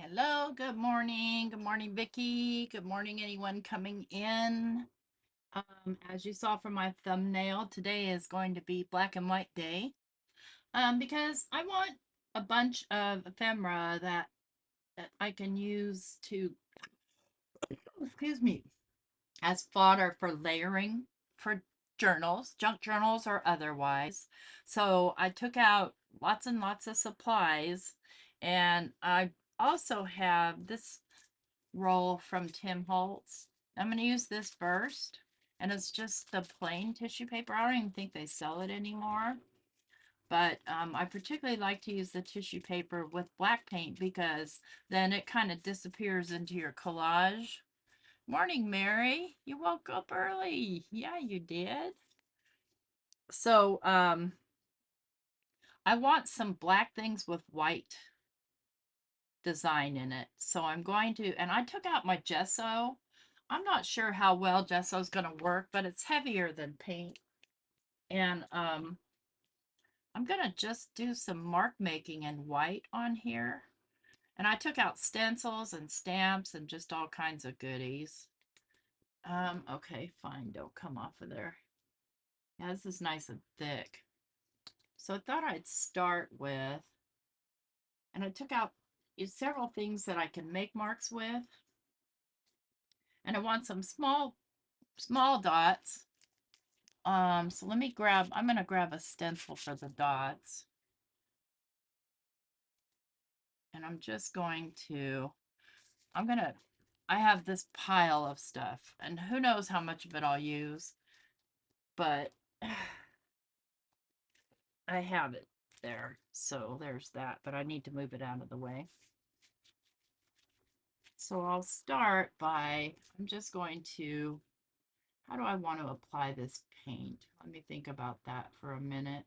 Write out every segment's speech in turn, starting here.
Hello, good morning. Good morning, Vicky. Good morning, anyone coming in. As you saw from my thumbnail, today is going to be black and white day. Because I want a bunch of ephemera that I can use to, excuse me, as fodder for layering for journals, junk journals or otherwise. So I took out lots and lots of supplies, and I also have this roll from Tim Holtz. I'm going to use this first, and it's just the plain tissue paper. I don't even think they sell it anymore, but I particularly like to use the tissue paper with black paint because then it kind of disappears into your collage. Morning, Mary. You woke up early. Yeah, you did. So, I want some black things with white design in it. So I'm going to, and I took out my gesso. I'm not sure how well gesso is going to work, but it's heavier than paint. And I'm going to just do some mark making in white on here. And I took out stencils and stamps and just all kinds of goodies. Okay, fine. Don't come off of there. Yeah, this is nice and thick. So I thought I'd start with, and I took out several things that I can make marks with. And I want some small dots. So let me grab, I'm going to grab a stencil for the dots. And I'm just going to, I have this pile of stuff, and who knows how much of it I'll use, but I have it there. So there's that, but I need to move it out of the way. So I'll start by, I'm just going to, how do I want to apply this paint? Let me think about that for a minute.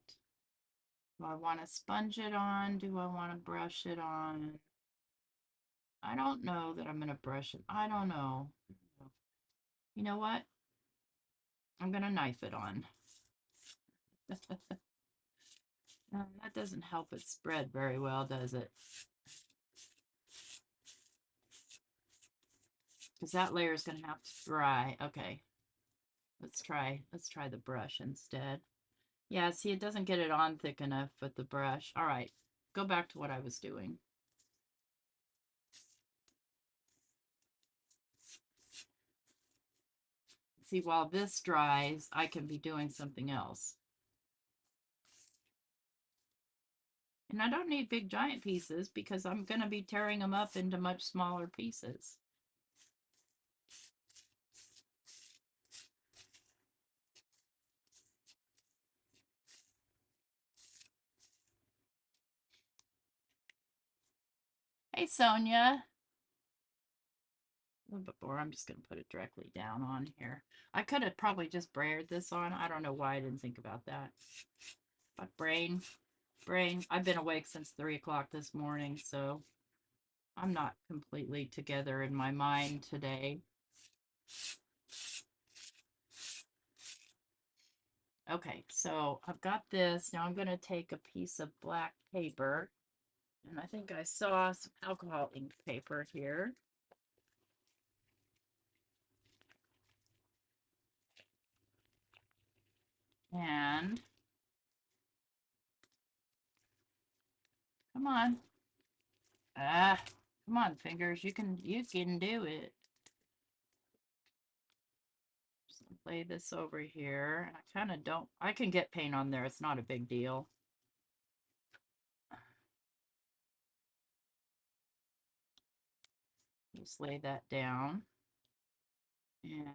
Do I want to sponge it on? Do I want to brush it on? I don't know that I'm going to brush it. I don't know. You know what? I'm going to knife it on. That doesn't help it spread very well, does it? Because that layer is going to have to dry. Okay, let's try the brush instead. Yeah, see, it doesn't get it on thick enough with the brush. All right, go back to what I was doing. See, while this dries, I can be doing something else. And I don't need big giant pieces because I'm going to be tearing them up into much smaller pieces. Hey, Sonia. A little bit more. I'm just going to put it directly down on here. I could have probably just braided this on. I don't know why I didn't think about that. But brain. I've been awake since 3 o'clock this morning, so I'm not completely together in my mind today. Okay, so I've got this. Now I'm going to take a piece of black paper, and I think I saw some alcohol ink paper here. And come on. Come on, fingers. You can do it. Just lay this over here. I kind of don't, I can get paint on there. It's not a big deal. Just lay that down. And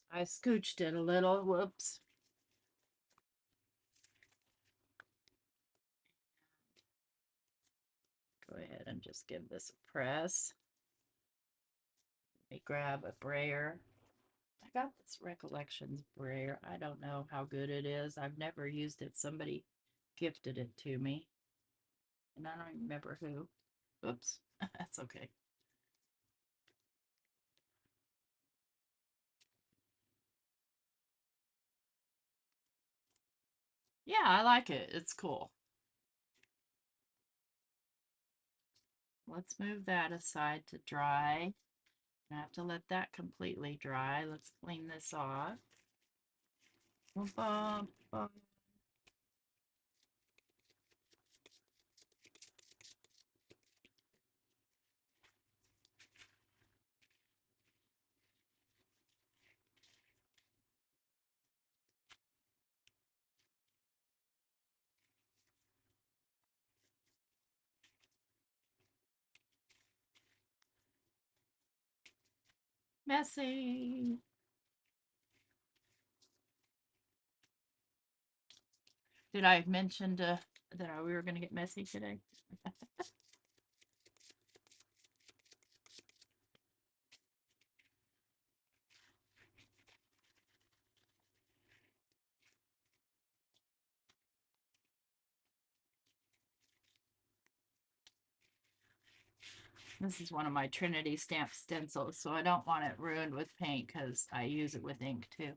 I scooched it a little. Whoops. Go ahead and just give this a press. Let me grab a brayer. I got this Recollections brayer. I don't know how good it is. I've never used it. Somebody gifted it to me. And I don't remember who. Oops. That's okay. Yeah, I like it. It's cool. let's move that aside to dry. I have to let that completely dry. Let's clean this off. Bum, bum, bum. Messy. Did I mention that we were going to get messy today? This is one of my Trinity stamp stencils, so I don't want it ruined with paint because I use it with ink too.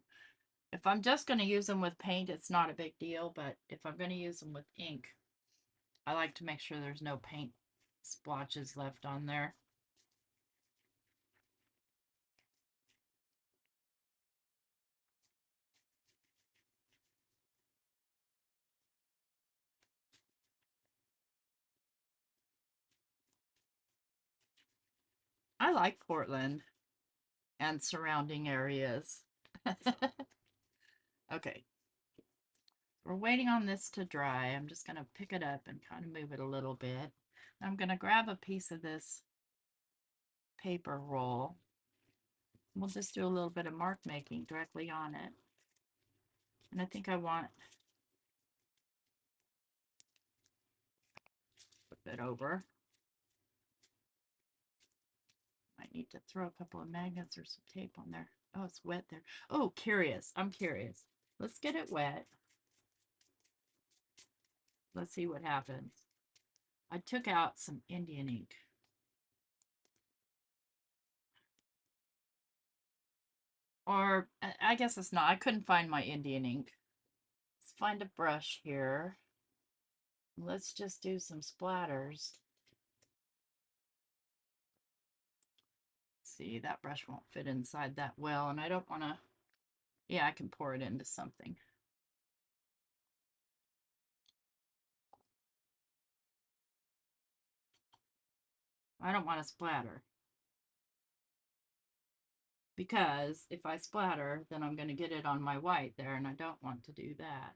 If I'm just going to use them with paint, it's not a big deal, but if I'm going to use them with ink, I like to make sure there's no paint splotches left on there. I like Portland and surrounding areas. Okay, we're waiting on this to dry. I'm just going to pick it up and kind of move it a little bit. I'm going to grab a piece of this paper roll. We'll just do a little bit of mark making directly on it. And I think I want a bit over. Might need to throw a couple of magnets or some tape on there. Oh, it's wet there. Oh, curious. I'm curious. Let's get it wet. Let's see what happens. I took out some Indian ink. Or I guess it's not. I couldn't find my Indian ink. Let's find a brush here. Let's just do some splatters. See, that brush won't fit inside that well, and I don't want to. Yeah, I can pour it into something. I don't want to splatter. Because if I splatter, then I'm going to get it on my white there, and I don't want to do that.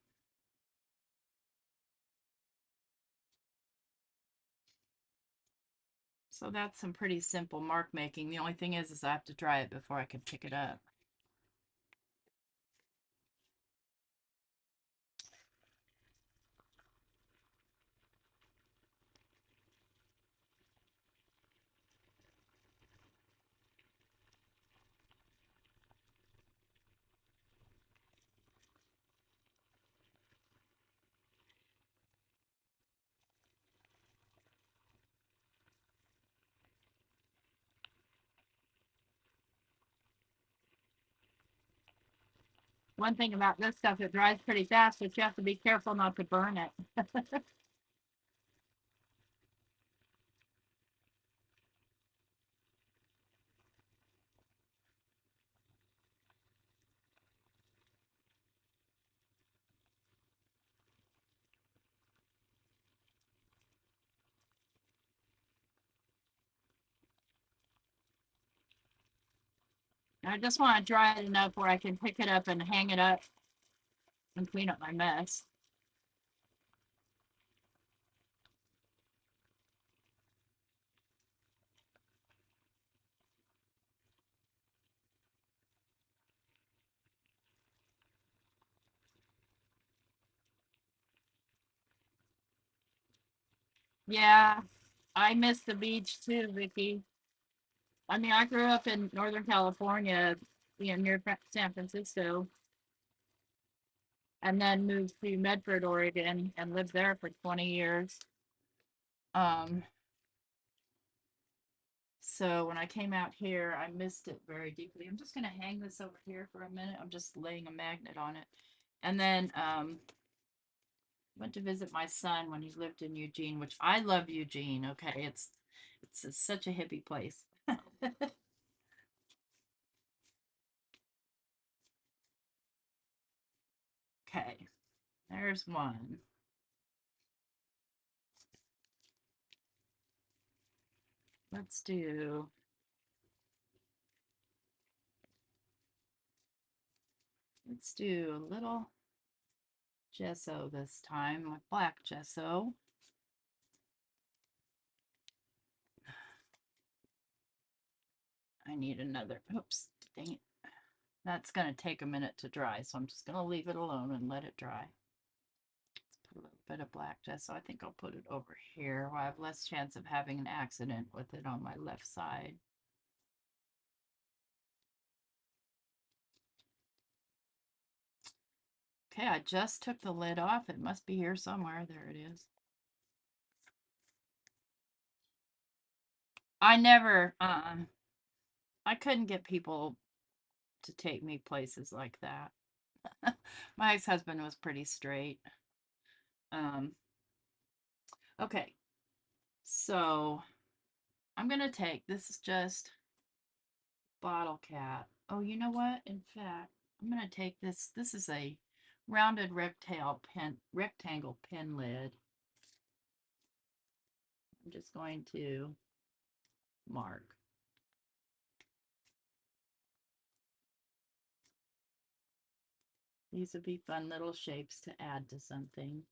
So that's some pretty simple mark making. The only thing is I have to dry it before I can pick it up. One thing about this stuff, it dries pretty fast, but you have to be careful not to burn it. I just want to dry it enough where I can pick it up and hang it up and clean up my mess. Yeah, I miss the beach too, Vicky. I mean, I grew up in Northern California, near San Francisco, and then moved to Medford, Oregon, and lived there for 20 years. Um, so when I came out here, I missed it very deeply. I'm just going to hang this over here for a minute. I'm just laying a magnet on it. And then went to visit my son when he lived in Eugene, which I love Eugene. Okay, it's It's such a hippie place. Okay, there's one. Let's do a little gesso this time with black gesso. I need another, oops, dang it. That's going to take a minute to dry, so I'm just going to leave it alone and let it dry. Let's put a little bit of black gesso. I think I'll put it over here where I have less chance of having an accident with it on my left side. Okay, I just took the lid off. It must be here somewhere. There it is. I never, I couldn't get people to take me places like that. My ex-husband was pretty straight. Okay, so I'm gonna take, this is just bottle cap. Oh, you know what? In fact, I'm gonna take this. This is a rounded rectangle pen lid. I'm just going to mark. These would be fun little shapes to add to something.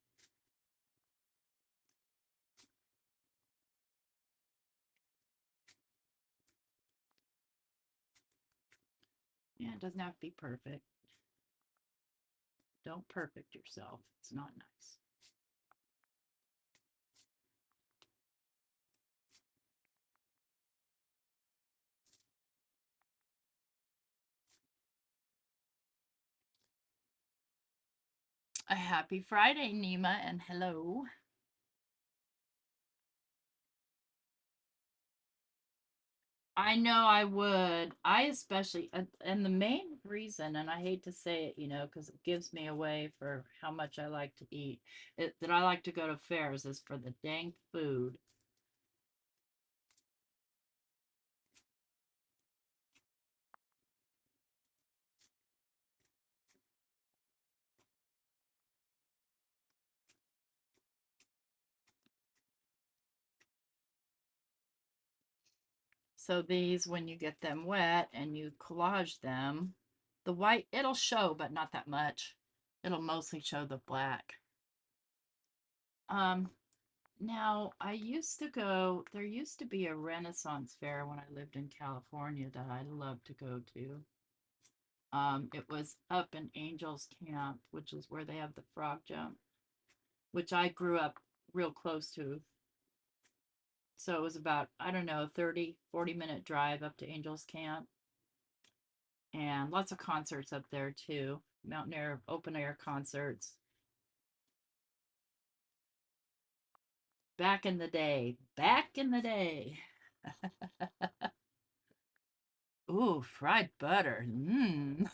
Yeah, it doesn't have to be perfect. Don't perfect yourself. It's not nice. A happy Friday, Nima, and hello. I know I would. I especially, and the main reason, and I hate to say it, because it gives me away for how much I like to eat, that I like to go to fairs is for the dang food. So these, when you get them wet and you collage them, the white, it'll show, but not that much. It'll mostly show the black. Um, Now, there used to be a Renaissance fair when I lived in California that I loved to go to. It was up in Angels Camp, which is where they have the frog jump, which I grew up real close to. So it was about, I don't know, 30-40 minute drive up to Angels Camp. And lots of concerts up there too. Mountain air, open air concerts. Back in the day. Back in the day. Ooh, fried butter. Mmm.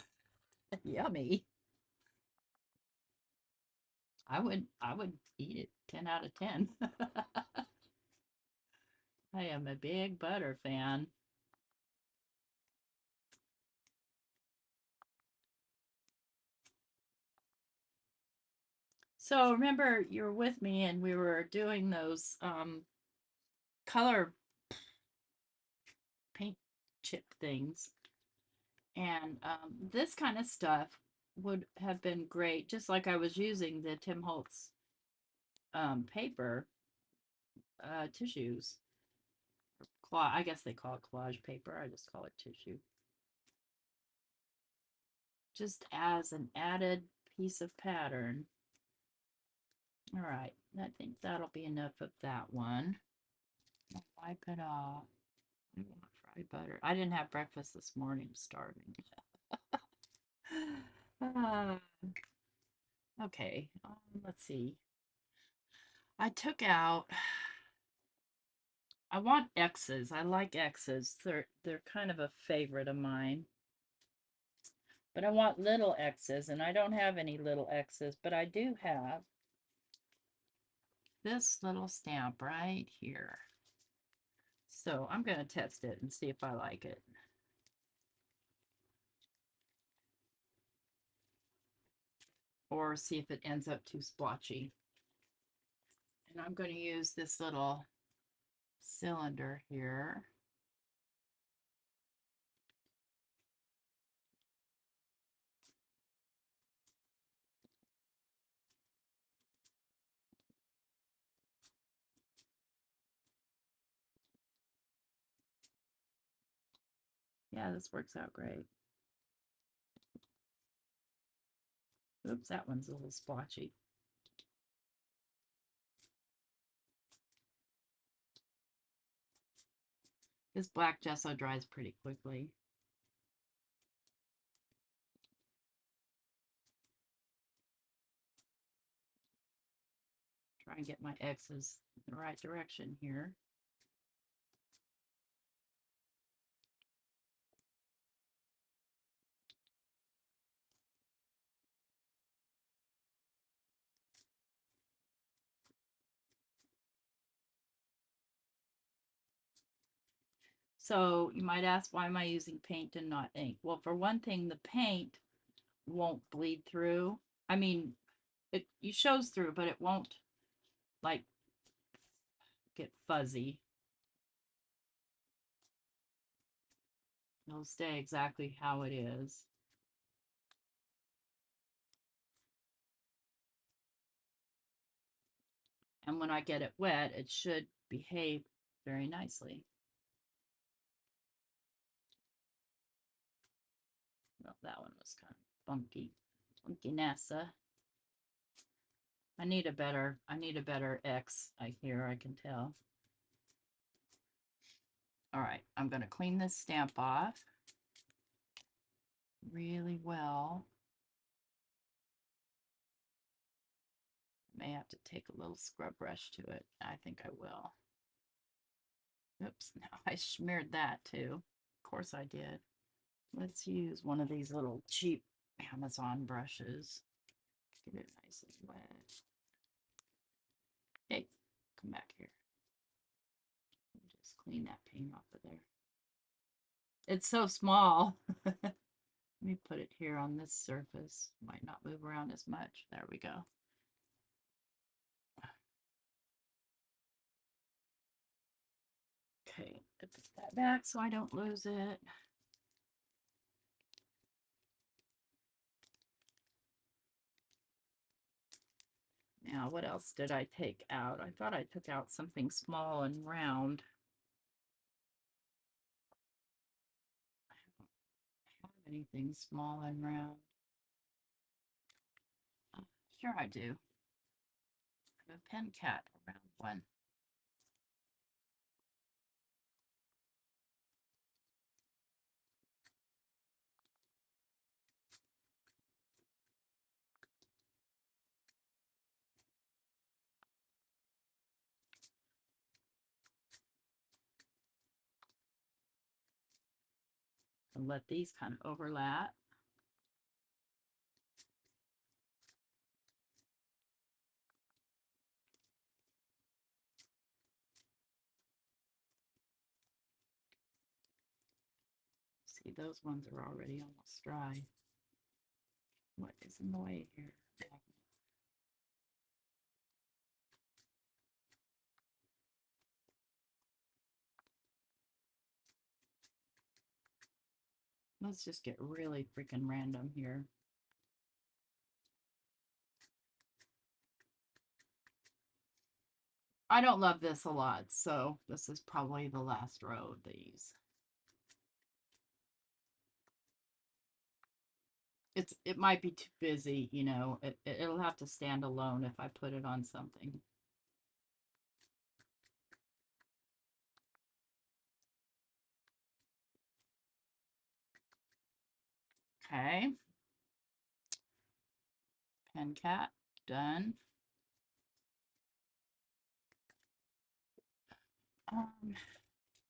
Yummy. I would eat it 10 out of 10. I am a big butter fan. So remember you were with me and we were doing those color paint chip things. And this kind of stuff would have been great, just like I was using the Tim Holtz paper tissues. I guess they call it collage paper. I just call it tissue. Just as an added piece of pattern. All right, I think that'll be enough of that one. I'll wipe it off. I want fried butter. I didn't have breakfast this morning. I'm starving. uh, okay, let's see. I took out. I want X's. I like X's. They're kind of a favorite of mine. But I want little X's, and I don't have any little X's, but I do have this little stamp right here. So I'm going to test it and see if I like it. Or see if it ends up too splotchy. And I'm going to use this little cylinder here. Yeah, this works out great. Oops, that one's a little splotchy. This black gesso dries pretty quickly. Try and get my X's in the right direction here. So you might ask, why am I using paint and not ink? Well, for one thing, the paint won't bleed through. I mean, it shows through, but it won't like get fuzzy. It'll stay exactly how it is. And when I get it wet, it should behave very nicely. Well, that one was kind of funky. Funky. I need a better X here, I can tell. All right, I'm going to clean this stamp off really well. May have to take a little scrub brush to it. I think I will. Oops, now I smeared that too. Of course I did. Let's use one of these little cheap Amazon brushes. Get it nice and wet. Hey, come back here. Just clean that paint off of there. It's so small. Let me put it here on this surface. Might not move around as much. There we go. Okay, put that back so I don't lose it. Now, what else did I take out? I thought I took out something small and round. I don't have anything small and round. Oh, sure I do. I have a pen cat, a round one. And let these kind of overlap. See, those ones are already almost dry. What is in the way here? Let's just get really freaking random here. I don't love this a lot, so this is probably the last row of these. It might be too busy, you know. It'll have to stand alone if I put it on something. Okay. Pen cat, done.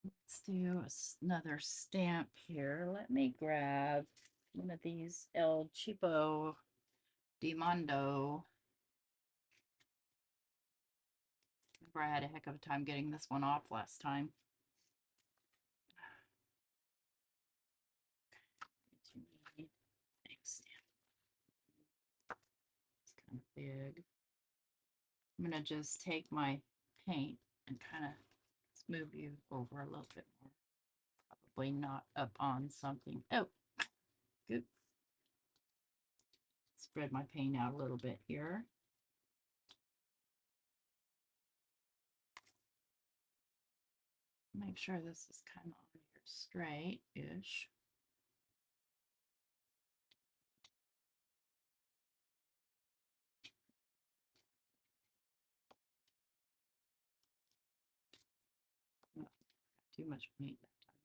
Let's do another stamp here. Let me grab one of these El Cheapo Di Mondo. Remember, I had a heck of a time getting this one off last time. big. I'm going to just take my paint and kind of move you over a little bit more. Probably not up on something. Oh, good. Spread my paint out a little bit here. Make sure this is kind of on here straight-ish. Oh, too much paint that time.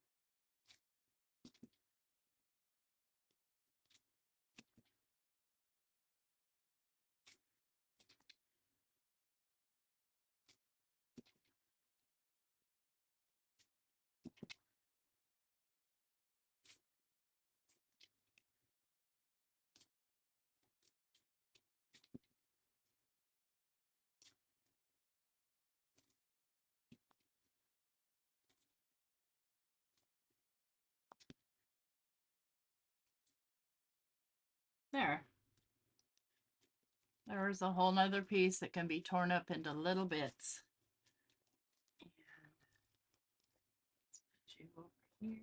There. There's a whole nother piece that can be torn up into little bits. And let's put you over here.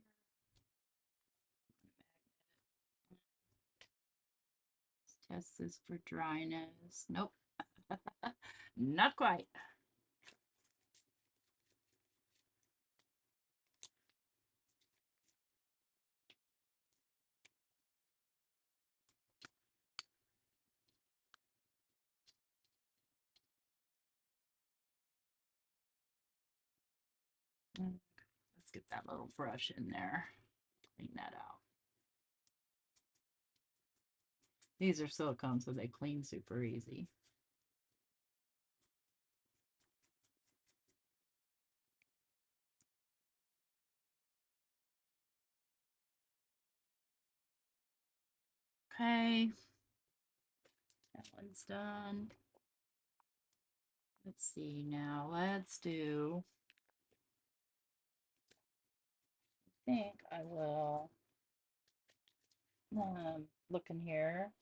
Let's test this for dryness. Nope. Not quite. Let's get that little brush in there. Clean that out. These are silicone, so they clean super easy. Okay. That one's done. Let's see now. Let's do. I think I will look in here.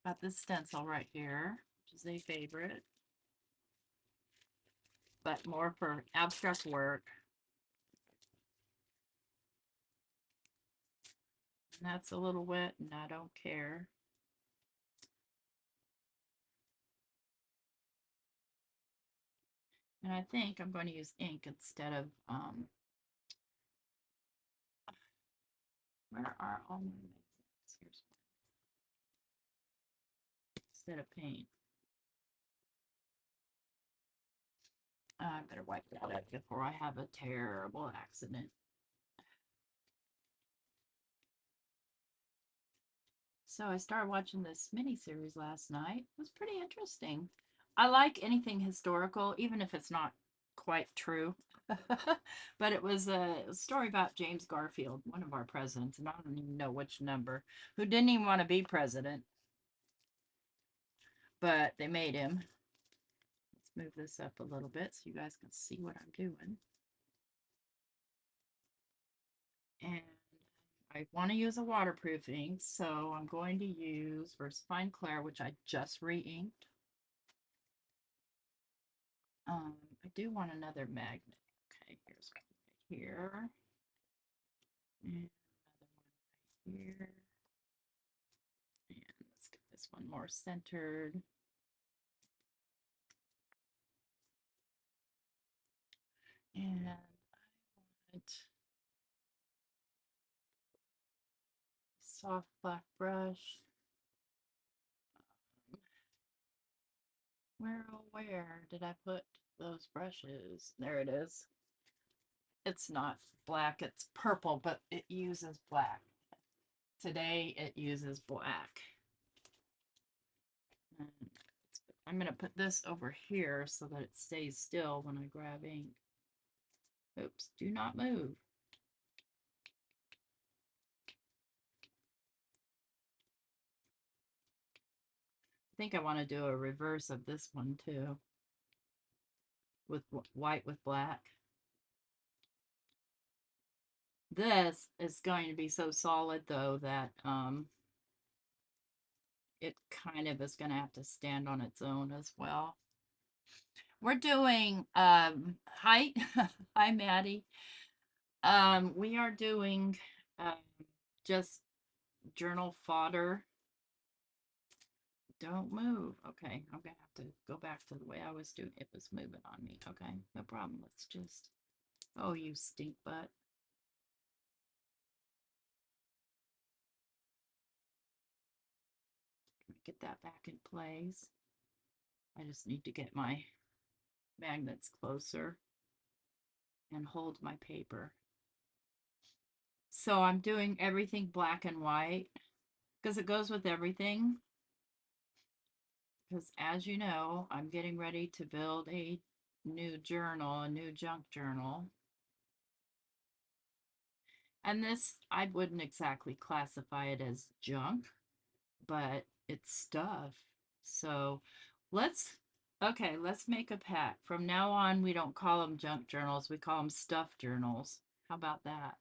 Got this stencil right here, which is a favorite, but more for abstract work. And that's a little wet, and I don't care. And I think I'm going to use ink instead of, where are all my magazines? Here's one. Instead of paint. I better wipe that up before I have a terrible accident. So I started watching this miniseries last night. It was pretty interesting. I like anything historical, even if it's not quite true. But it was a story about James Garfield, one of our presidents, and I don't even know which number, who didn't even want to be president, but they made him. Let's move this up a little bit so you guys can see what I'm doing. And I want to use a waterproofing, so I'm going to use VersaFine Clair, which I just re-inked. I do want another magnet. Okay, here's one right here. And another one right here. And let's get this one more centered. And I want a soft black brush. Where did I put those brushes? There it is. It's not black, it's purple, but it uses black. Today it uses black. And I'm going to put this over here so that it stays still when I grab ink. Oops, do not move. I think I want to do a reverse of this one too, with white with black. This is going to be so solid though that it kind of is going to have to stand on its own as well. We're doing hi hi Maddie. We are doing um just journal fodder. Don't move. Okay, I'm gonna have to go back to the way I was doing. It was moving on me. Okay, no problem. Let's just. Oh, you stink butt. Get that back in place. I just need to get my magnets closer and hold my paper. So I'm doing everything black and white because it goes with everything. Because as you know, I'm getting ready to build a new journal, a new junk journal. And this, I wouldn't exactly classify it as junk, but it's stuff. So let's, okay, let's make a pact. From now on, we don't call them junk journals, we call them stuff journals. How about that?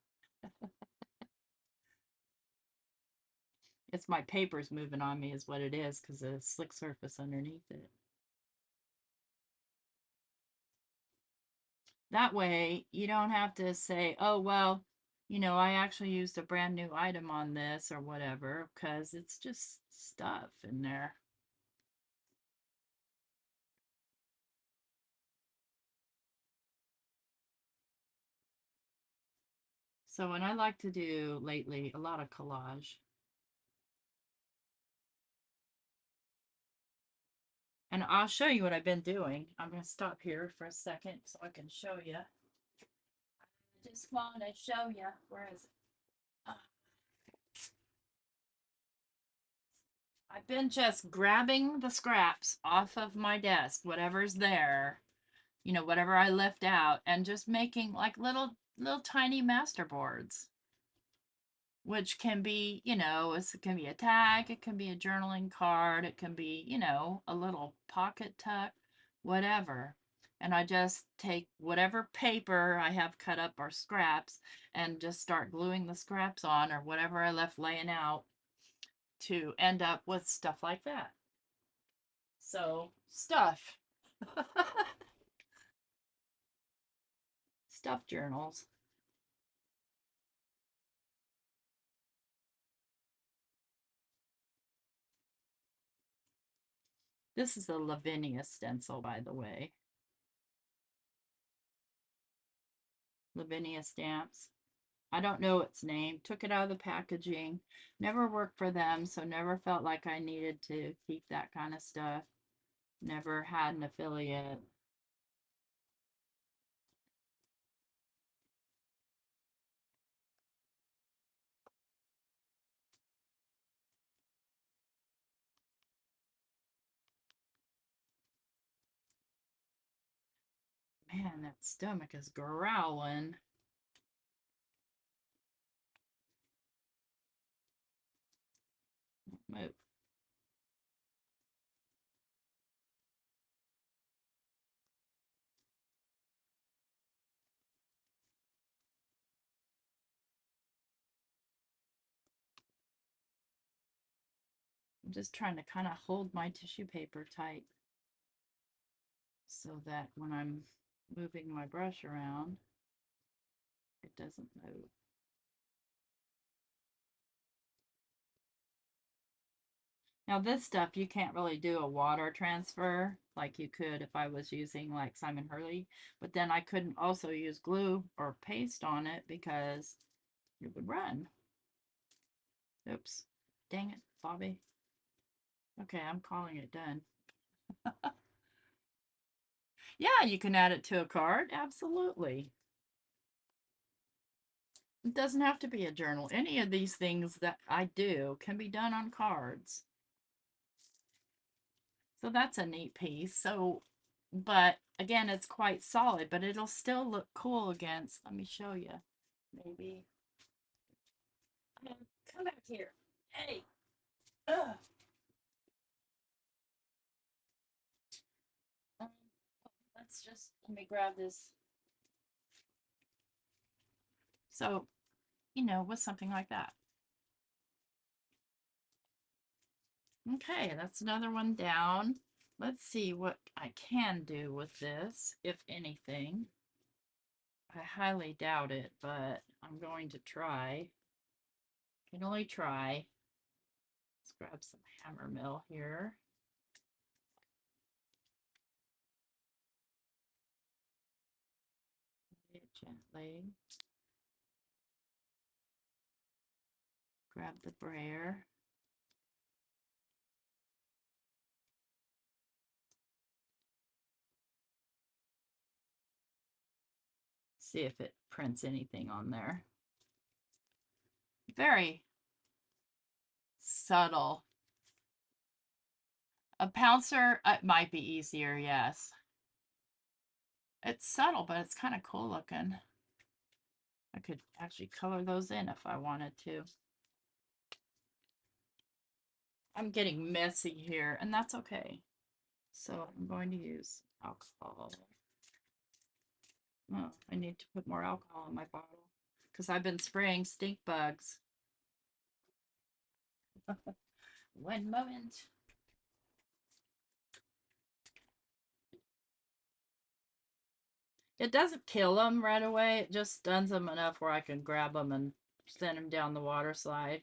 It's my papers moving on me, is what it is, because of the slick surface underneath it. That way, you don't have to say, oh, well, I actually used a brand new item on this or whatever, because it's just stuff in there. So, and I like to do lately a lot of collage. And I'll show you what I've been doing. I'm going to stop here for a second so I can show you. I just want to show you. Where is it? I've been just grabbing the scraps off of my desk, whatever's there, whatever I left out, and just making like little tiny masterboards, which can be, it can be a tag, it can be a journaling card, it can be, a little pocket tuck, whatever. And I just take whatever paper I have cut up or scraps and just start gluing the scraps on or whatever I left laying out to end up with stuff like that. So, stuff. Stuff journals. This is a Lavinia stencil, by the way. Lavinia stamps. I don't know its name. Took it out of the packaging. Never worked for them, so never felt like I needed to keep that kind of stuff. Never had an affiliate. Man, that stomach is growling. Move. I'm just trying to kind of hold my tissue paper tight so that when I'm moving my brush around, it doesn't move. Now this stuff, you can't really do a water transfer like you could if I was using like Simon Hurley, but then I couldn't also use glue or paste on it because it would run. Oops. Dang it, Bobby. Okay, I'm calling it done. Yeah, you can add it to a card. Absolutely. It doesn't have to be a journal. Any of these things that I do can be done on cards. So that's a neat piece. So, but again, it's quite solid, but it'll still look cool against, let me show you, maybe. Come back here. Hey. Ugh. Um, let me grab this. So you know, with something like that. Okay, that's another one down. Let's see what I can do with this, if anything. I highly doubt it, but I'm going to try. Can only try. Let's grab some hammer mill here. Gently. Grab the brayer. See if it prints anything on there. Very subtle. A pouncer, it might be easier, yes. It's subtle, but it's kind of cool looking. I could actually color those in if I wanted to. I'm getting messy here, and that's okay. So I'm going to use alcohol. Oh, I need to put more alcohol in my bottle because I've been spraying stink bugs. One moment. It doesn't kill them right away. It just stuns them enough where I can grab them and send them down the water slide.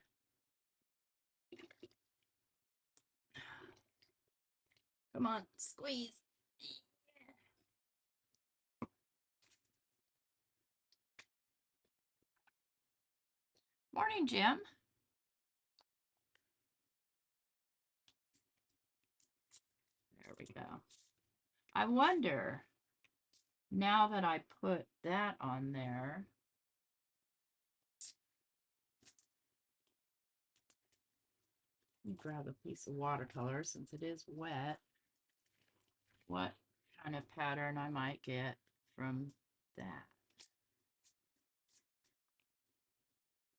Come on, squeeze. Morning, Jim. There we go. I wonder, now that I put that on there, let me grab a piece of watercolor since it is wet, what kind of pattern I might get from that.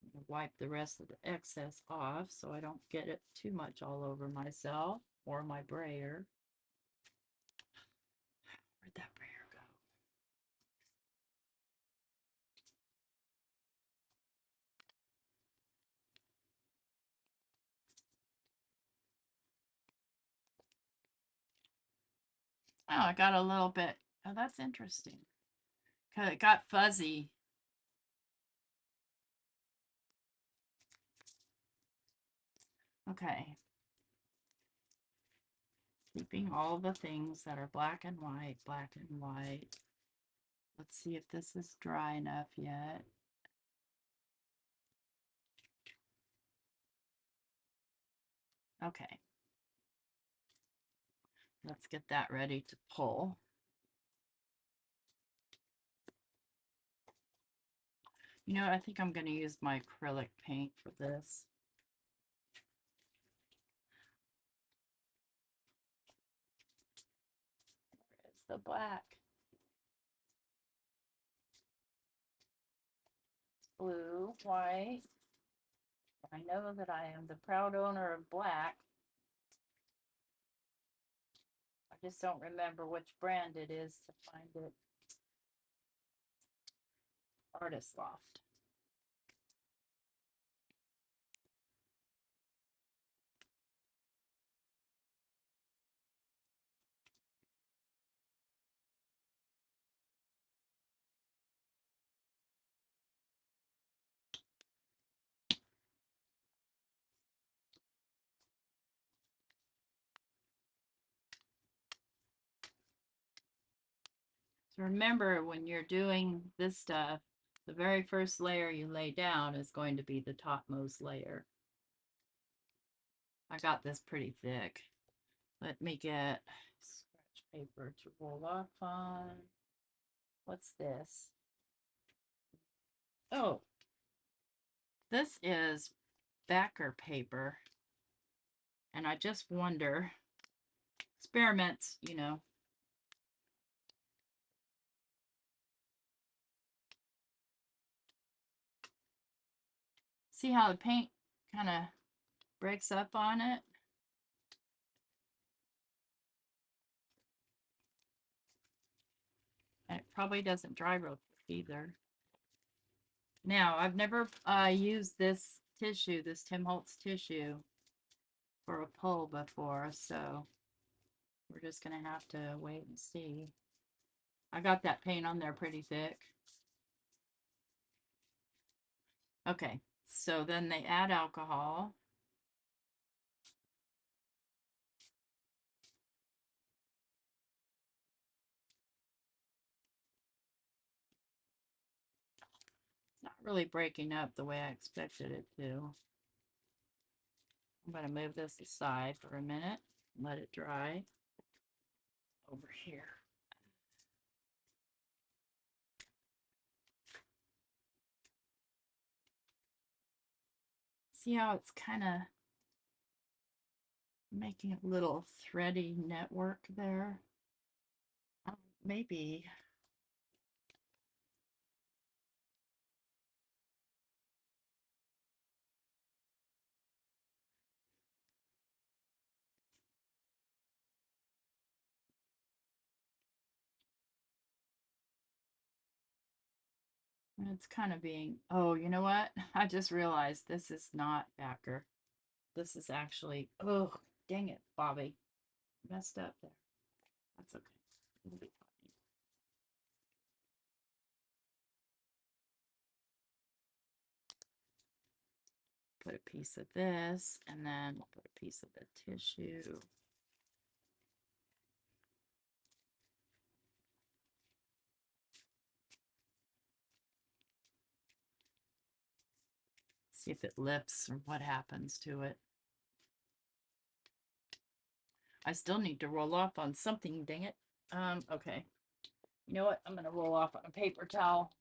I'm going to wipe the rest of the excess off so I don't get it too much all over myself or my brayer. Where'd that brayer go? Oh, I got a little bit. Oh, that's interesting. Because it got fuzzy. Okay. Keeping all the things that are black and white, black and white. Let's see if this is dry enough yet. Okay. Let's get that ready to pull. You know, I think I'm going to use my acrylic paint for this. It's the black. Blue, white. I know that I am the proud owner of black. I just don't remember which brand it is to find it. Artist Loft. So remember, when you're doing this stuff, the very first layer you lay down is going to be the topmost layer. I got this pretty thick. Let me get scratch paper to roll off on. What's this? Oh, this is backer paper. And I just wonder, experiments, you know. See how the paint kind of breaks up on it? And it probably doesn't dry real quick either. Now, I've never used this tissue, this Tim Holtz tissue, for a pull before, so we're just gonna have to wait and see. I got that paint on there pretty thick. Okay, so then they add alcohol. It's not really breaking up the way I expected it to. I'm going to move this aside for a minute, let it dry over here. See how it's kind of making a little thready network there? Maybe. It's kind of being, oh, you know what? I just realized this is not backer. This is actually, oh, dang it, Bobby. Messed up there. That's okay. It'll be fine. Put a piece of this, and then we'll put a piece of the tissue. See if it lifts or what happens to it. I still need to roll off on something, dang it. Okay. You know what? I'm gonna roll off on a paper towel.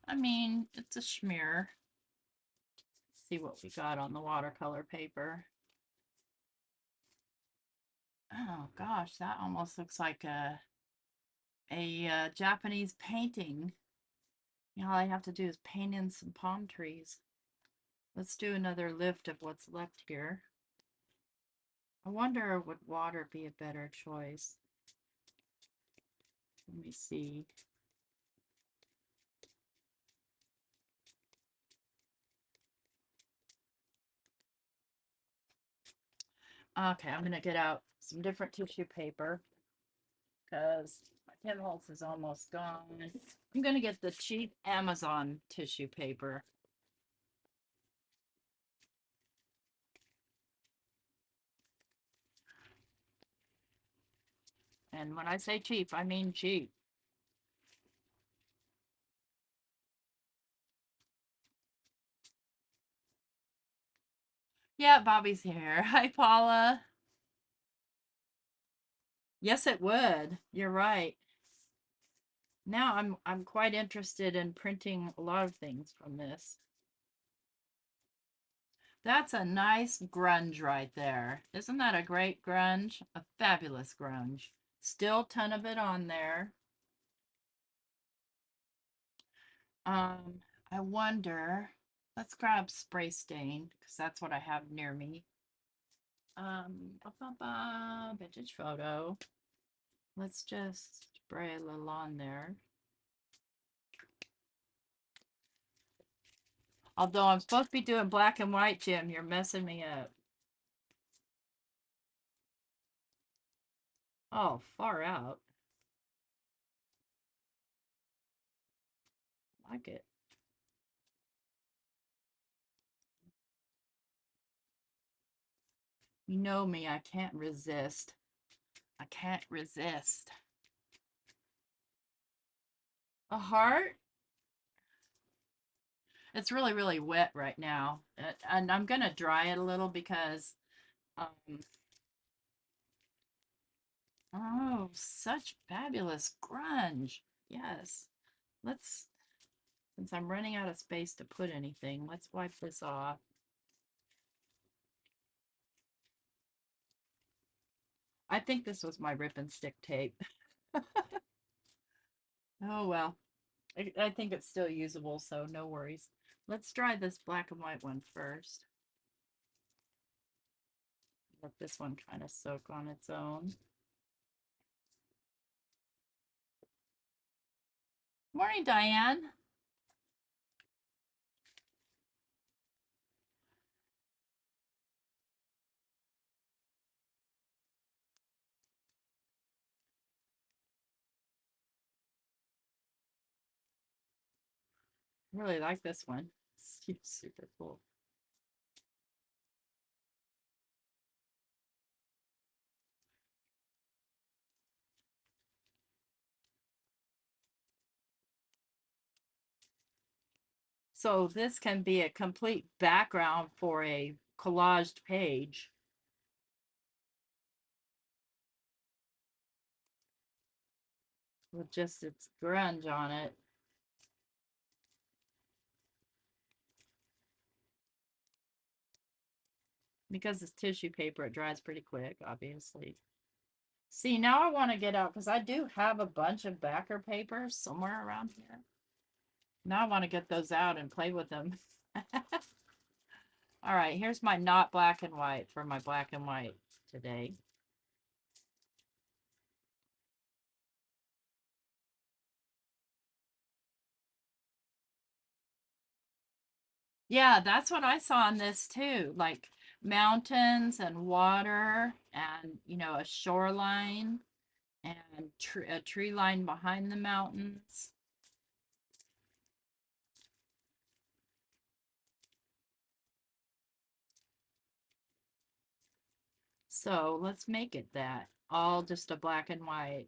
I mean, it's a schmear. Let's see what we got on the watercolor paper. Oh gosh, that almost looks like a Japanese painting. You know, all I have to do is paint in some palm trees. Let's do another lift of what's left here. I wonder, would water be a better choice? Let me see. Okay, I'm gonna get out some different tissue paper because my Tim Holtz is almost gone. I'm gonna get the cheap Amazon tissue paper. And when I say cheap, I mean cheap. Yeah, Bobby's here. Hi, Paula. Yes, it would. You're right. Now I'm quite interested in printing a lot of things from this. That's a nice grunge right there. Isn't that a great grunge? A fabulous grunge. Still a ton of it on there. Um, I wonder, let's grab spray stain because that's what I have near me. Vintage photo. Let's just spray a little on there. Although I'm supposed to be doing black and white, Jim, you're messing me up. Oh, far out. Like it. You know me, I can't resist. I can't resist. A heart? It's really, really wet right now. And I'm going to dry it a little because, oh, such fabulous grunge. Yes. Let's, since I'm running out of space to put anything, let's wipe this off. I think this was my rip and stick tape. Oh well. I think it's still usable, so no worries. Let's try this black and white one first. Let this one kind of soak on its own. Morning, Diane. Really like this one. It's super cool. So this can be a complete background for a collaged page with just its grunge on it. Because it's tissue paper, it dries pretty quick, obviously. See, now I want to get out because I do have a bunch of backer papers somewhere around here. Now I want to get those out and play with them. All right, here's my not black and white for my black and white today. Yeah, that's what I saw on this too. Like mountains and water and, you know, a shoreline and a tree line behind the mountains. So let's make it that. All just a black and white.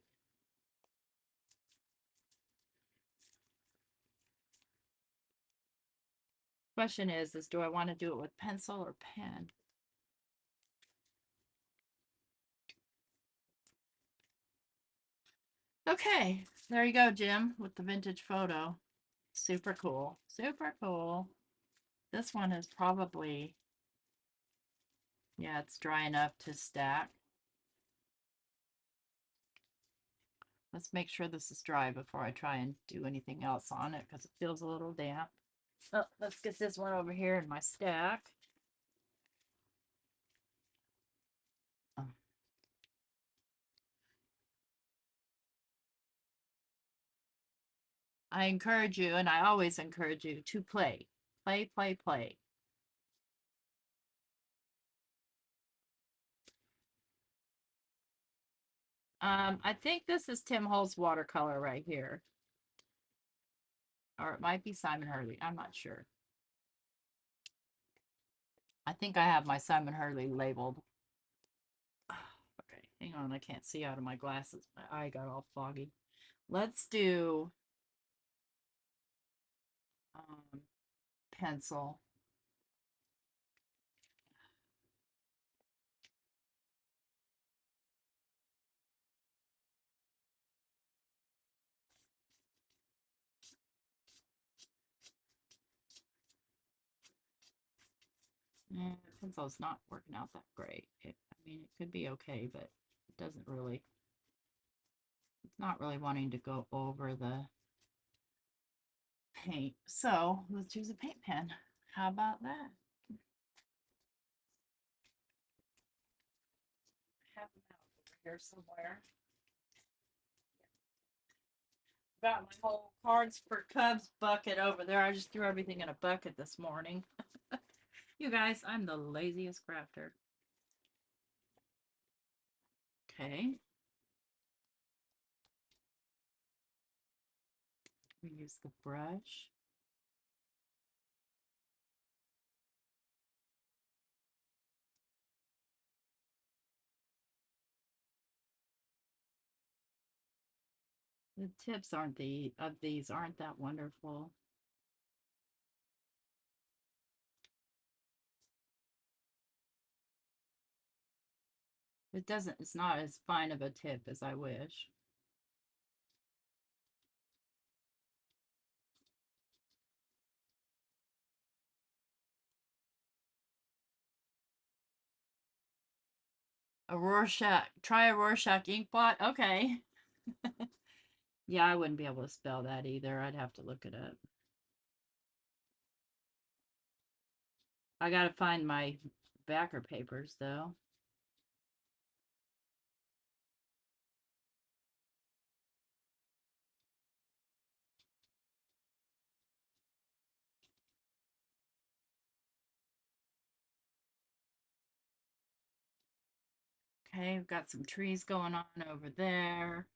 Question is do I want to do it with pencil or pen? Okay, there you go, Jim, with the vintage photo. Super cool. Super cool. This one is probably, yeah, it's dry enough to stack. Let's make sure this is dry before I try and do anything else on it because it feels a little damp. Oh, let's get this one over here in my stack. Oh. I encourage you, and I always encourage you to play. Play, play, play. I think this is Tim Holt's watercolor right here. Or it might be Simon Hurley. I'm not sure. I think I have my Simon Hurley labeled. Okay, hang on. I can't see out of my glasses. My eye got all foggy. Let's do pencil. Pencil's not working out that great. I mean, it could be okay, but it doesn't really, it's not really wanting to go over the paint. So let's use a paint pen. How about that? I have them out over here somewhere. Got my whole Cards for Cubs bucket over there. I just threw everything in a bucket this morning. You guys, I'm the laziest crafter. Okay. We use the brush. The tips aren't of these aren't that wonderful. It's not as fine of a tip as I wish. A Rorschach. Try a Rorschach ink blot. Okay. Yeah, I wouldn't be able to spell that either. I'd have to look it up. I gotta find my backer papers though. Okay, we've got some trees going on over there.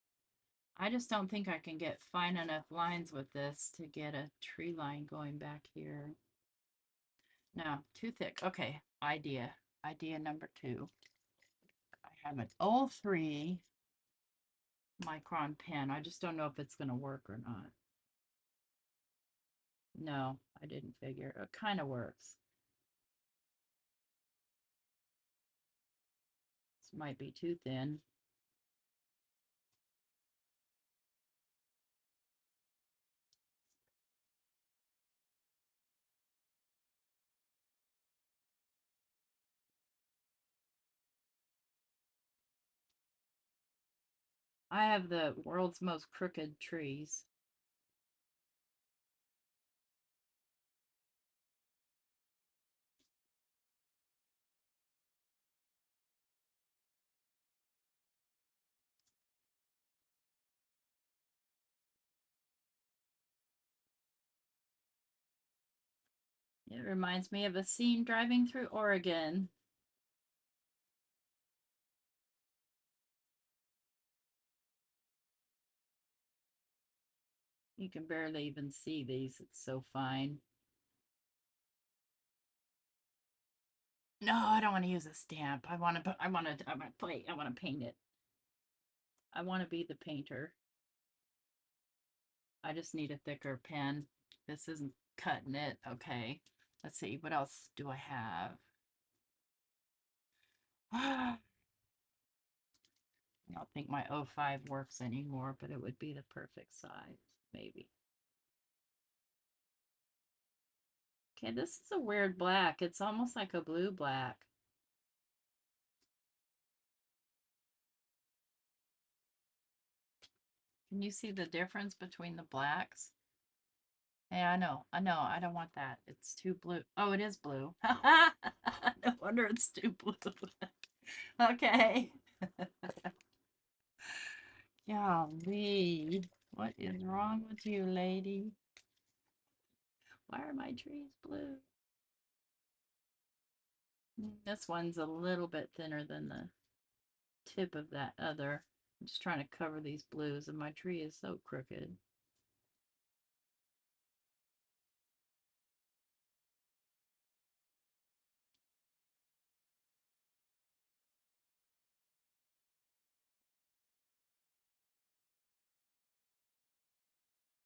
I just don't think I can get fine enough lines with this to get a tree line going back here. No, too thick. Okay, idea. Idea number 2. I have an 03 micron pen. I just don't know if it's going to work or not. No, I didn't figure. It kind of works. This might be too thin. I have the world's most crooked trees. It reminds me of a scene driving through Oregon. You can barely even see these. It's so fine. No, I don't want to use a stamp. I want to paint it. I want to be the painter. I just need a thicker pen. This isn't cutting it. Okay. Let's see. What else do I have? I don't think my 05 works anymore, but it would be the perfect size, maybe. Okay, this is a weird black. It's almost like a blue black. Can you see the difference between the blacks? Yeah, I know. I don't want that. It's too blue. Oh, it is blue. No wonder it's too blue. Okay. Golly. What is wrong with you, lady? Why are my trees blue? This one's a little bit thinner than the tip of that other. I'm just trying to cover these blues, and my tree is so crooked.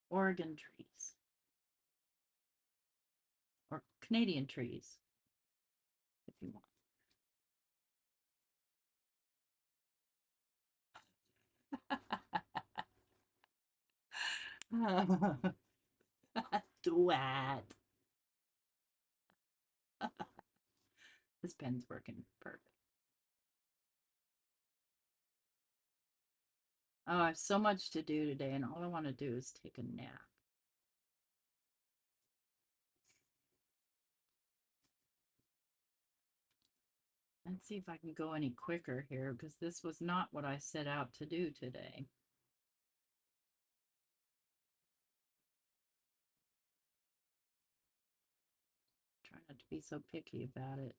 Oregon trees. Or Canadian trees, if you want. Duet. This pen's working perfect. Oh, I have so much to do today, and all I want to do is take a nap. Let's see if I can go any quicker here, because this was not what I set out to do today. Try not to be so picky about it.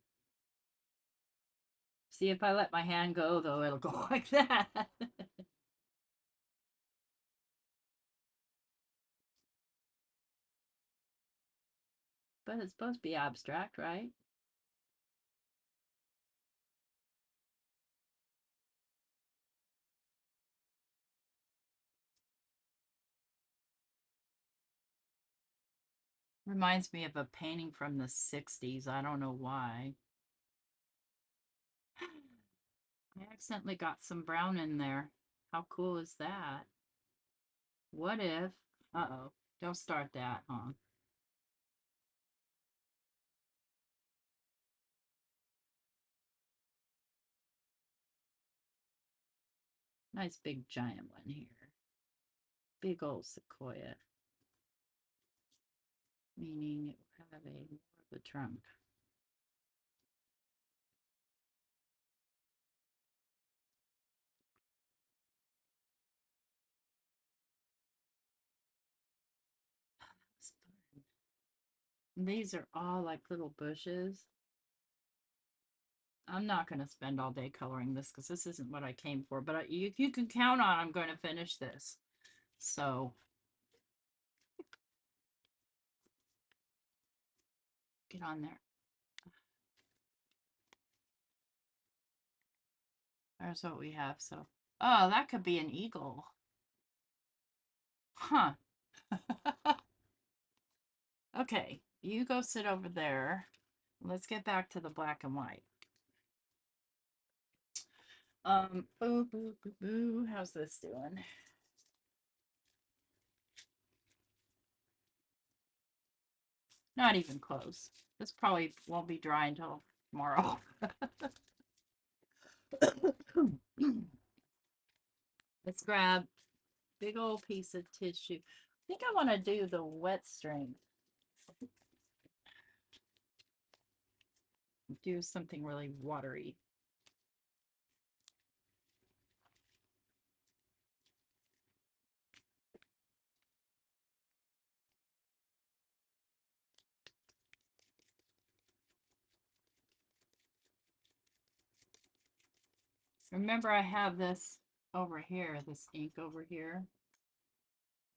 See, if I let my hand go, though, it'll go like that. But it's supposed to be abstract, right? Reminds me of a painting from the 60s. I don't know why. I accidentally got some brown in there. How cool is that? What if? Uh-oh. Don't start that, huh? Nice big giant one here. Big old sequoia. Meaning it will have more of a trunk. These are all like little bushes. I'm not going to spend all day coloring this because this isn't what I came for, but you can count on I'm going to finish this. So get on there. There's what we have. So, oh, that could be an eagle. Huh. Okay, you go sit over there. Let's get back to the black and white. Boo, boo, boo, boo. How's this doing? Not even close. This probably won't be dry until tomorrow. Let's grab big old piece of tissue. I think I want to do the wet string. Do something really watery. Remember, I have this over here, this ink over here.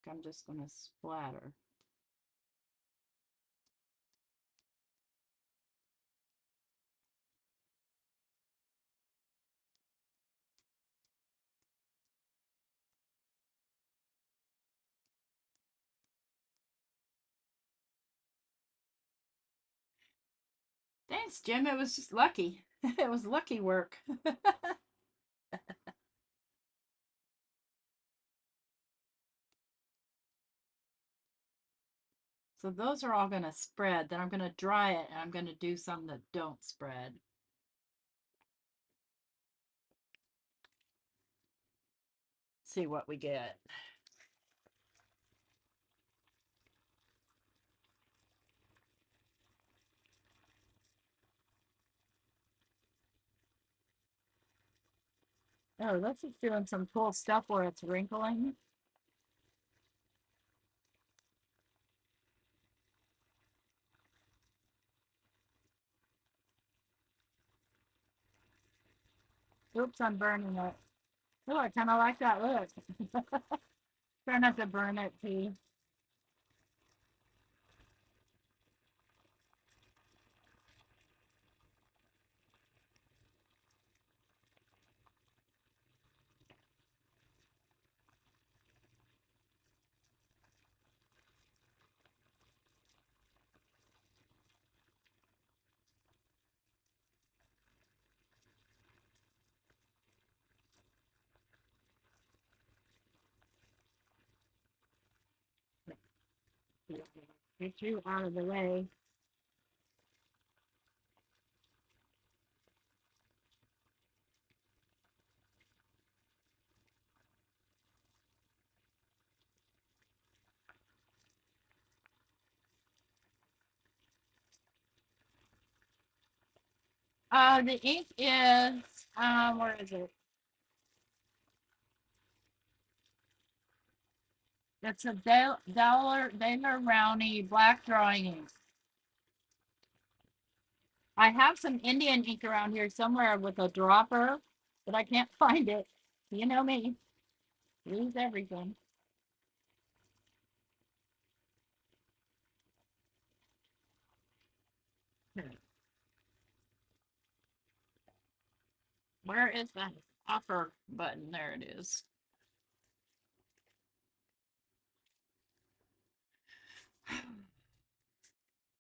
I'm just going to splatter. Thanks, Jim. It was just lucky. It was lucky work. So those are all going to spread. Then I'm going to dry it and I'm going to do some that don't spread. See what we get. Oh, this is doing some cool stuff where it's wrinkling. Oops, I'm burning it. Oh, I kind of like that look. Try not to burn it too. Get you out of the way. The ink is, where is it? It's a Daler Rowney black drawing ink. I have some Indian ink around here somewhere with a dropper, but I can't find it. You know me, lose everything. Where is that offer button? There it is.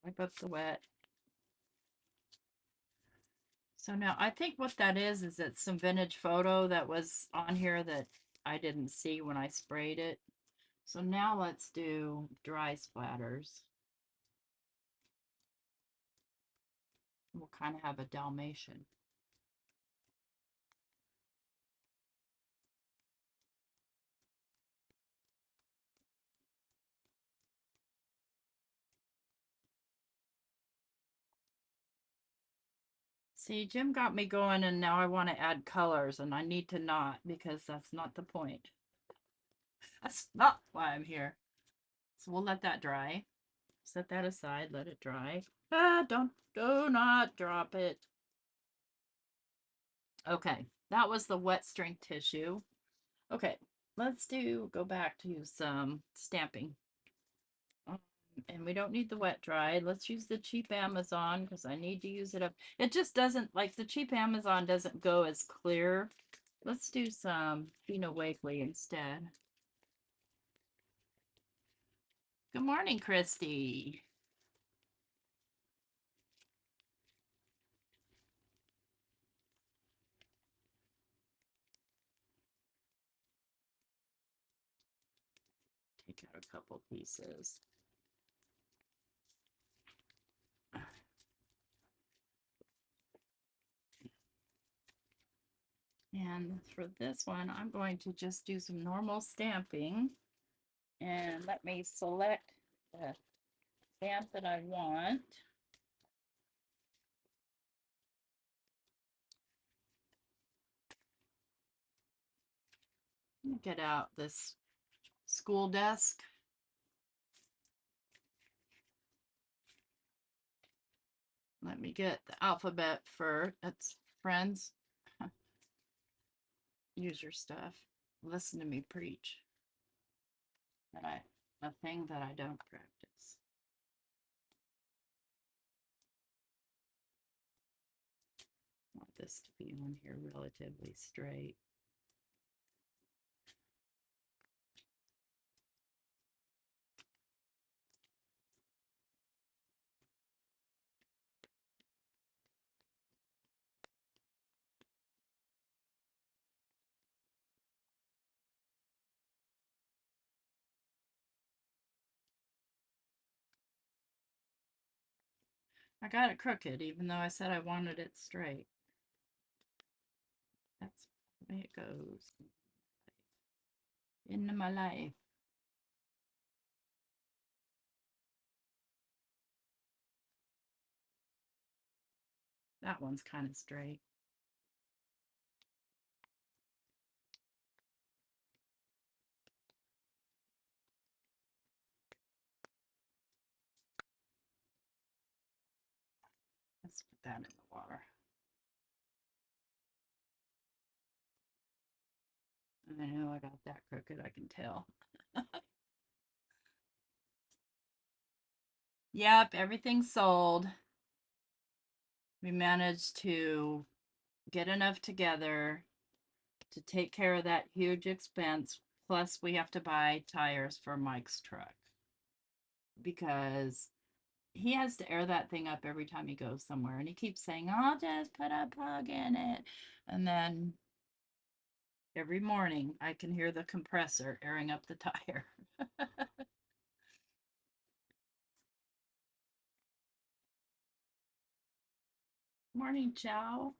Wipe up the wet. So now I think what that is it's some vintage photo that was on here that I didn't see when I sprayed it. So now let's do dry splatters. We'll kind of have a Dalmatian. See, Jim got me going and now I want to add colors and I need to not because that's not the point. That's not why I'm here. So we'll let that dry. Set that aside, let it dry. Ah, do not drop it. Okay, that was the wet string tissue. Okay, let's go back to some stamping. Um, and we don't need the wet dry. Let's use the cheap Amazon because I need to use it up. It just doesn't, like the cheap Amazon doesn't go as clear. Let's do some Fina Wakely instead. Good morning, Christy. Take out a couple pieces. And for this one, I'm going to just do some normal stamping. And let me select the stamp that I want. Get out this school desk. Let me get the alphabet for its friends. Use your stuff. Listen to me preach. A thing that I don't practice. I want this to be on here relatively straight. I got it crooked, even though I said I wanted it straight. That's the way it goes. Into my life. That one's kind of straight. Let's put that in the water. I know I got that crooked, I can tell. Yep, everything's sold. We managed to get enough together to take care of that huge expense. Plus, we have to buy tires for Mike's truck because he has to air that thing up every time he goes somewhere. And he keeps saying, I'll just put a plug in it. And then every morning I can hear the compressor airing up the tire. Morning, Chow.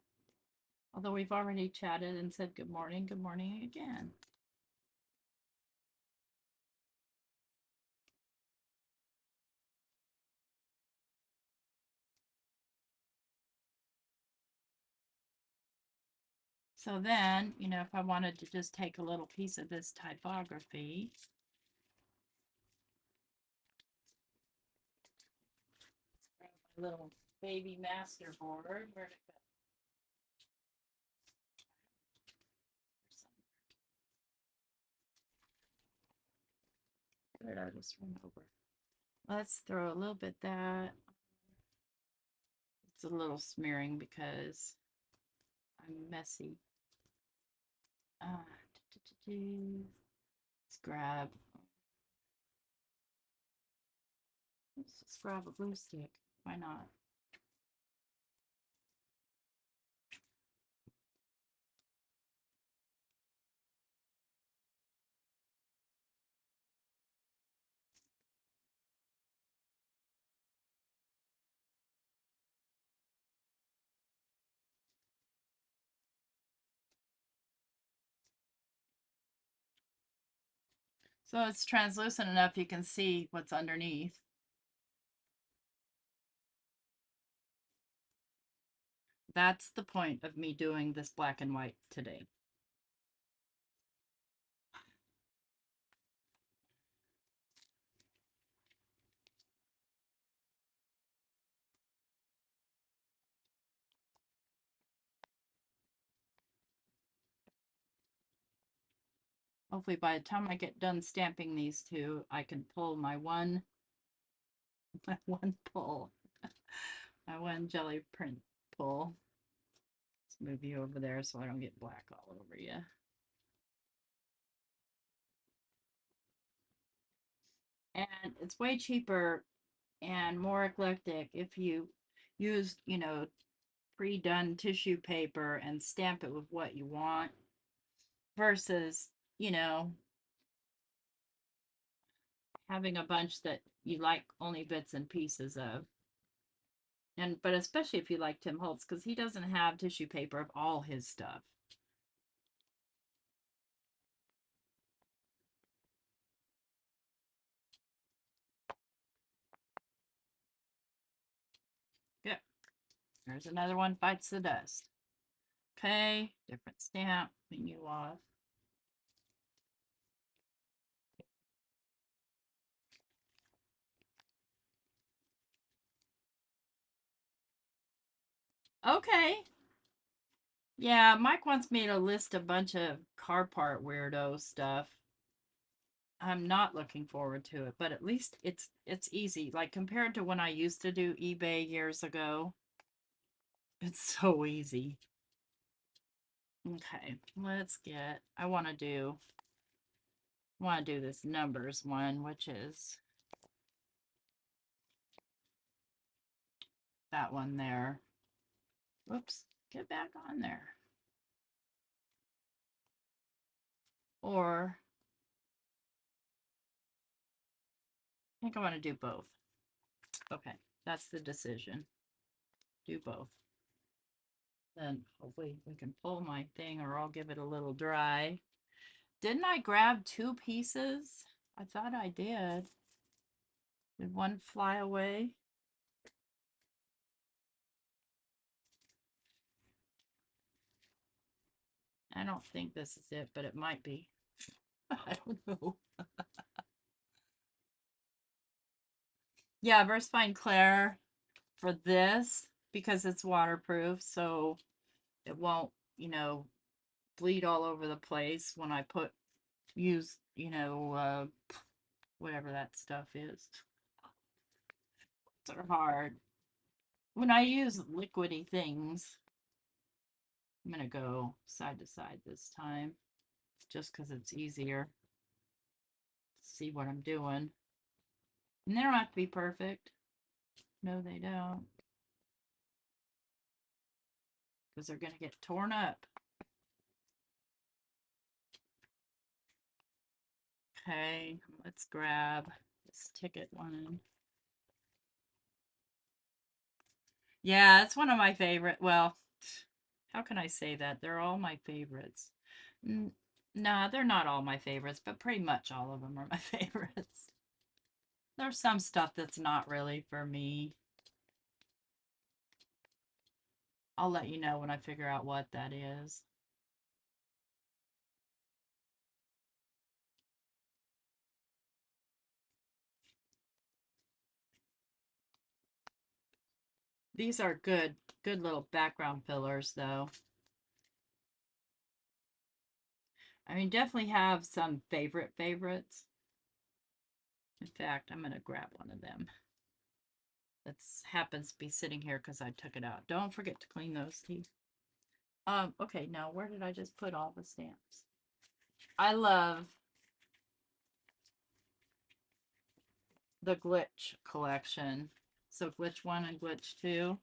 Although we've already chatted and said good morning again. So then, you know, if I wanted to just take a little piece of this typography, grab my little baby master board, where'd it go? Where did I just run over? Let's throw a little bit that. It's a little smearing because I'm messy. Let's grab. Let's just grab a glue stick. Why not? So it's translucent enough you can see what's underneath. That's the point of me doing this black and white today. Hopefully by the time I get done stamping these two, I can pull my one my one pull. My one jelly print pull. Let's move you over there so I don't get black all over you. And it's way cheaper and more eclectic if you use, pre-done tissue paper and stamp it with what you want versus, having a bunch that you like only bits and pieces of. And but especially if you like Tim Holtz, because he doesn't have tissue paper of all his stuff. Yep. There's another one, bites the dust. Okay, different stamp, clean you off. Okay. Yeah, Mike wants me to list a bunch of car part weirdo stuff. I'm not looking forward to it, but at least it's easy. Like compared to when I used to do eBay years ago, it's so easy. Okay, let's get I want to do this numbers one, which is that one there. Whoops, get back on there. Or I think I want to do both. Okay, that's the decision. Do both. Then hopefully we can pull my thing or I'll give it a little dry. Didn't I grab two pieces? I thought I did. Did one fly away? I don't think this is it, but it might be. I don't know. Yeah, VersaFine Claire for this because it's waterproof, so it won't, bleed all over the place when I use, whatever that stuff is. They're hard. When I use liquidy things, I'm gonna go side to side this time just because it's easier to see what I'm doing. And they don't have to be perfect. No, they don't. Because they're gonna get torn up. Okay, let's grab this ticket one. Yeah, it's one of my favorite. Well, how can I say that? They're all my favorites. Nah, they're not all my favorites, but pretty much all of them are my favorites. There's some stuff that's not really for me. I'll let you know when I figure out what that is. These are good little background fillers, though. I mean, definitely have some favorites. In fact, I'm going to grab one of them. That happens to be sitting here because I took it out. Don't forget to clean those teeth. Okay, now where did I just put all the stamps? I love the glitch collection. So glitch 1 and glitch 2.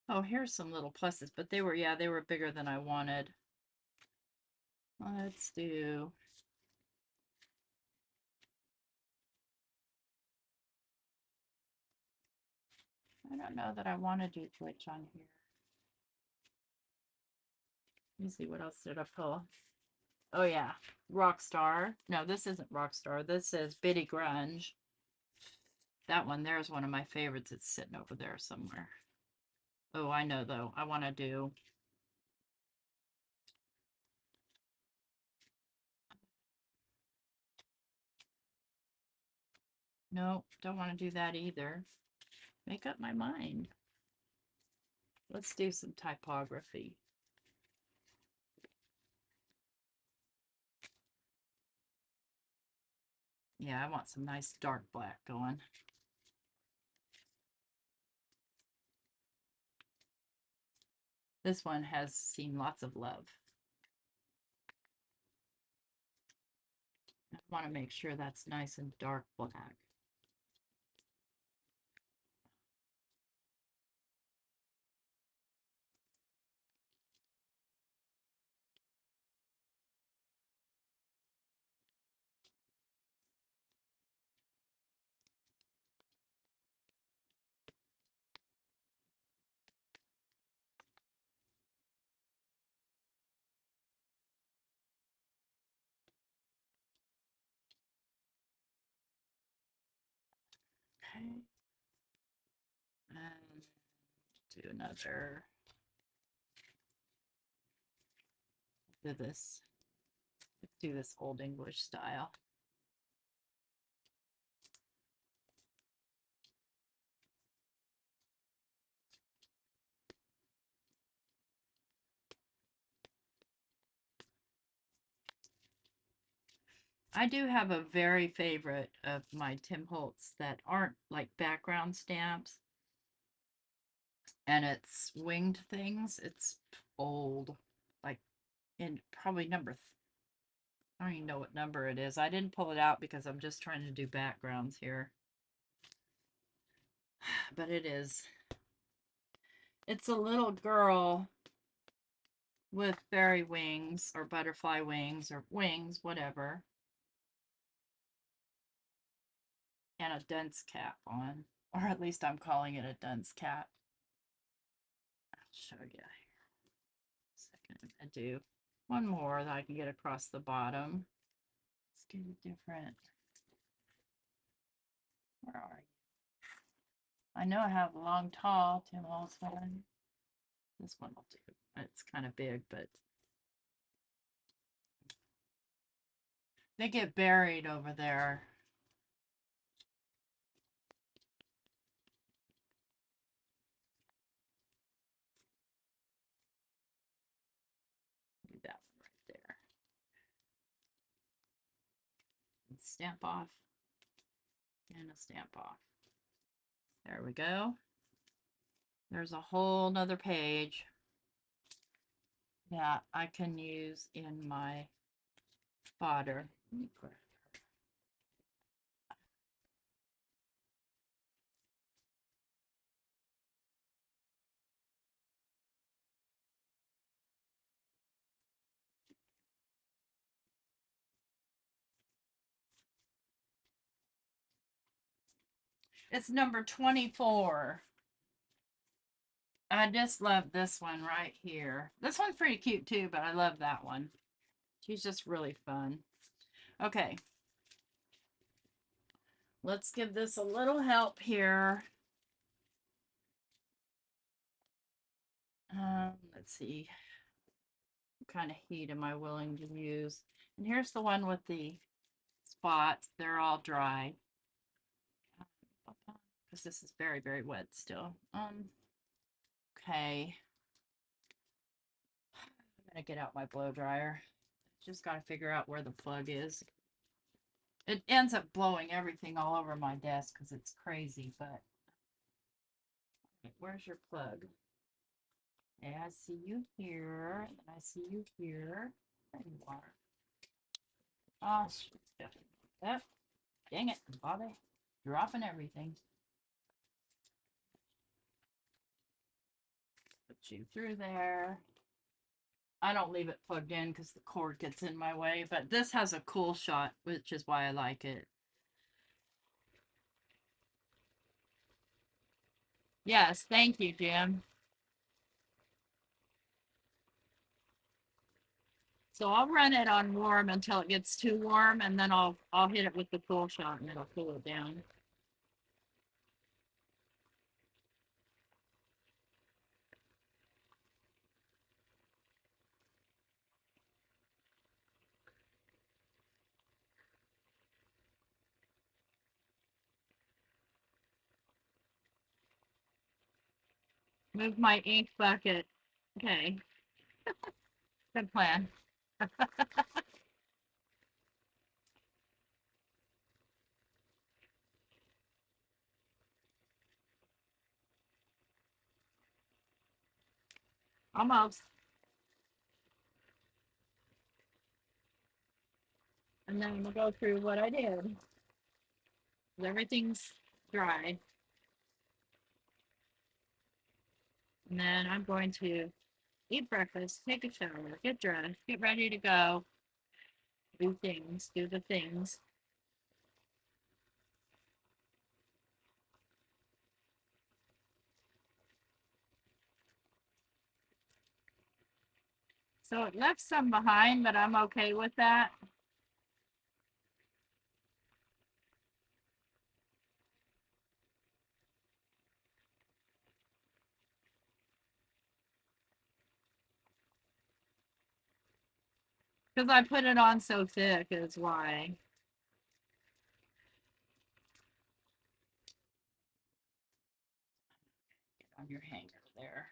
Oh, here's some little pluses, but they were bigger than I wanted. Let's do I don't know that I want to do glitch on here. Let me see, what else did I pull? Oh yeah, Rockstar. No, this isn't Rockstar. This is Bitty Grunge. That one there is one of my favorites. It's sitting over there somewhere. Oh, I know though. I want to do, no, don't want to do that either. Make up my mind. Let's do some typography. Yeah, I want some nice dark black going. This one has seen lots of love. I want to make sure that's nice and dark black. Okay. And do another, do this, let's do this Old English style. I do have a very favorite of my Tim Holtz that aren't like background stamps, and it's winged things. It's old, like in probably number, I don't even know what number it is. I didn't pull it out because I'm just trying to do backgrounds here. But it is. It's a little girl with fairy wings or butterfly wings or wings, whatever, and a dunce cap on. Or at least I'm calling it a dunce cap. I'll show you. Second, I do one more that I can get across the bottom. Let's get a different. Where are you? I know I have a long, tall Tim Holtz one. This one will do. It's kind of big, but they get buried over there. Do that one right there. And stamp off. And a stamp off. There we go. There's a whole nother page that I can use in my fodder. It's number 24. I just love this one right here. This one's pretty cute too, but I love that one. She's just really fun. Okay. Let's give this a little help here. Let's see. What kind of heat am I willing to use? And here's the one with the spots. They're all dry. Because this is very, very wet still. Okay. I'm gonna get out my blow dryer. Just gotta figure out where the plug is. It ends up blowing everything all over my desk because it's crazy, but where's your plug? Okay, I see you here, and I see you here. There you are. Oh, yep. Dang it, Bobby. Dropping everything. Put you through there. I don't leave it plugged in because the cord gets in my way, but this has a cool shot, which is why I like it. Yes, thank you, Jim. So I'll run it on warm until it gets too warm, and then I'll hit it with the cool shot, and it'll cool it down. Move my ink bucket. Okay, good plan. Almost. And then we'll go through what I did. Everything's dry. And then I'm going to eat breakfast, take a shower, get dressed, get ready to go, do things, do the things. So it left some behind, but I'm okay with that. Because I put it on so thick is why. Get on your hanger there.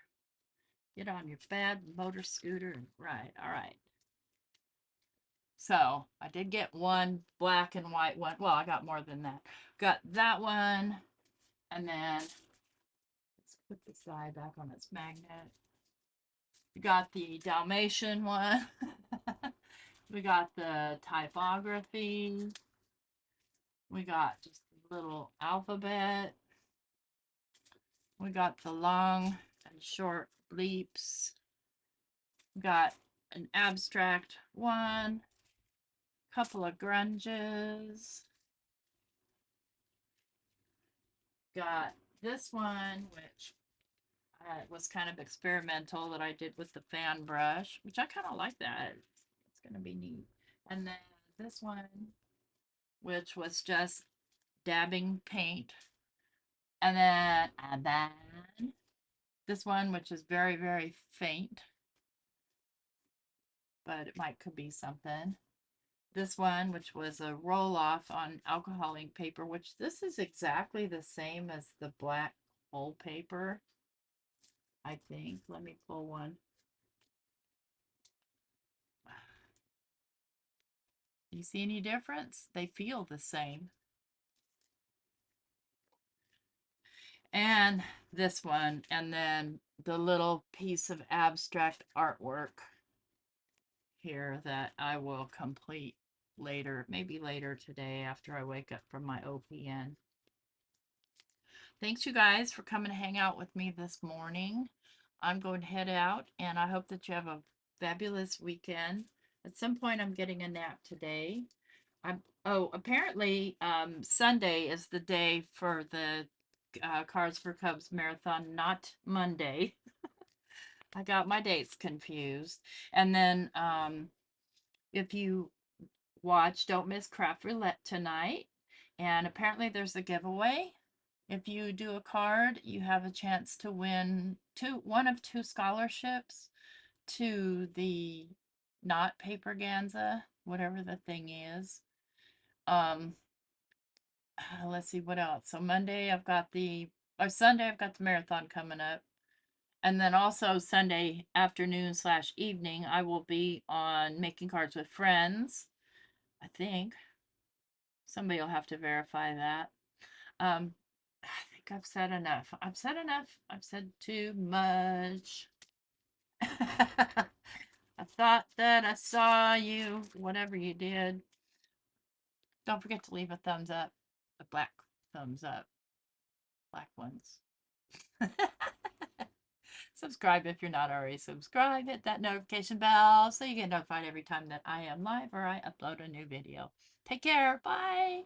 Get on your bad motor scooter. Right, all right. So I did get one black and white one. Well, I got more than that. Got that one. And then let's put the side back on its magnet. We got the Dalmatian one. We got the typography. We got just a little alphabet. We got the long and short leaps. We got an abstract one. Couple of grunges. Got this one, which was kind of experimental that I did with the fan brush, which I kind of like that. It's going to be neat. And then this one, which was just dabbing paint. And then this one, which is very, very faint, but it might could be something. This one, which was a roll off on alcohol ink paper, which this is exactly the same as the black hole paper, I think. Let me pull one. Do you see any difference? They feel the same. And this one, and then the little piece of abstract artwork here that I will complete later, maybe later today after I wake up from my OPN. Thanks, you guys, for coming to hang out with me this morning. I'm going to head out, and I hope that you have a fabulous weekend. At some point, I'm getting a nap today. Apparently, Sunday is the day for the Cars for Cubs marathon, not Monday. I got my dates confused. And then, if you watch Don't Miss Craft Roulette tonight, and apparently there's a giveaway. If you do a card, you have a chance to win one of two scholarships to the not paper Ganza, whatever the thing is. Let's see what else. So Monday I've got Sunday I've got the marathon coming up. And then also Sunday afternoon / evening, I will be on Making Cards with Friends. I think somebody will have to verify that. I think I've said enough. I've said enough. I've said too much. I thought that I saw you, whatever you did. Don't forget to leave a thumbs up, a black thumbs up, black ones. Subscribe if you're not already subscribed. Hit that notification bell so you get notified every time that I am live or I upload a new video. Take care. Bye.